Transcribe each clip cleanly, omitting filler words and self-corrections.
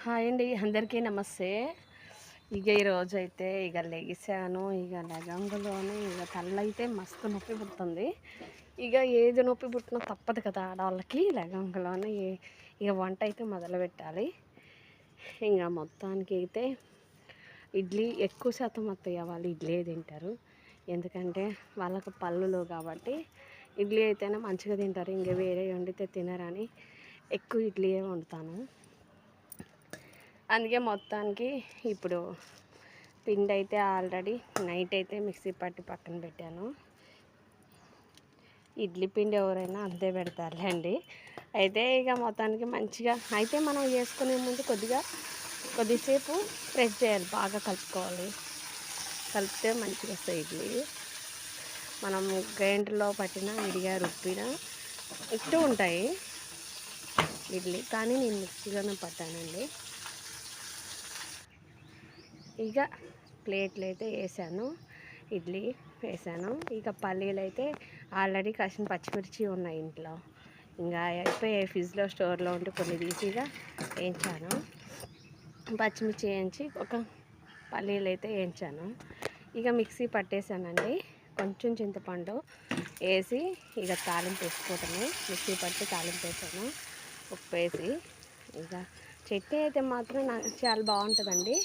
Hi అండి, అందరికీ నమస్తే. ఈరోజైతే లెగిసాను. లెగంగానే తలైతే మస్తు నొప్పి పుడుతుంది. ఏది నొప్పి పుట్టినా తప్పదు కదా ఆడవాళ్ళకి. లెగంగానే వంట అయితే మొదలుపెట్టాలి. మొత్తానికైతే ఇడ్లీ ఎక్కువ శాతం అత్తయ్య వాళ్ళు ఇడ్లీ తింటారు. ఎందుకంటే వాళ్ళకు పళ్ళులో కాబట్టి ఇడ్లీ అయితేనే మంచిగా తింటారు. వేరే వండితే తినరని ఎక్కువ ఇడ్లీయే వండుతాను. అందుకే మొత్తానికి ఇప్పుడు పిండి అయితే ఆల్రెడీ నైట్ అయితే మిక్సీ పట్టి పక్కన పెట్టాను. ఇడ్లీ పిండి ఎవరైనా అంతే పెడతారులేండి. అయితే మొత్తానికి మంచిగా అయితే మనం వేసుకునే ముందు కొద్దిసేపు ప్రెస్ చేయాలి, బాగా కలుపుకోవాలి. కలిపితే మంచిగా వస్తాయి ఇడ్లీ. మనం గ్రైండర్లో పట్టినా విడిగా రుబ్బినా ఇట్టు ఉంటాయి ఇడ్లీ, కానీ నేను మిక్సీలోనే పట్టానండి. ప్లేట్లు అయితే వేసాను, ఇడ్లీ వేసాను. పల్లీలు అయితే ఆల్రెడీ కాసిన పచ్చిమిర్చి ఉన్నాయి ఇంట్లో. అయిపోయి ఫ్రిడ్జ్లో స్టోర్లో ఉంటే కొన్ని తీసిగా వేయించాను. పచ్చిమిర్చి వేయించి ఒక పల్లీలు అయితే వేయించాను. మిక్సీ పట్టేశానండి. కొంచెం చింతపండు వేసి తాలింపు వేసుకోవటమే. మిక్సీ పట్టి తాలింపు వేసాను, ఉప్పు వేసి. చట్నీ అయితే మాత్రం నాకు చాలా బాగుంటుందండి.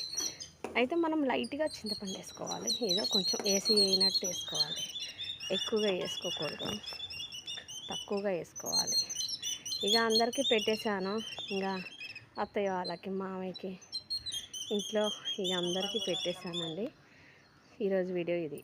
అయితే మనం లైట్గా చింతపండు వేసుకోవాలి, ఏదో కొంచెం వేసినట్టు వేసుకోవాలి. ఎక్కువగా వేసుకోకూడదు, తక్కువగా వేసుకోవాలి. అందరికీ పెట్టేశాను. అత్తయ్య వాళ్ళకి, మామయ్యకి, ఇంట్లో అందరికీ పెట్టేశానండి. ఈరోజు వీడియో ఇది.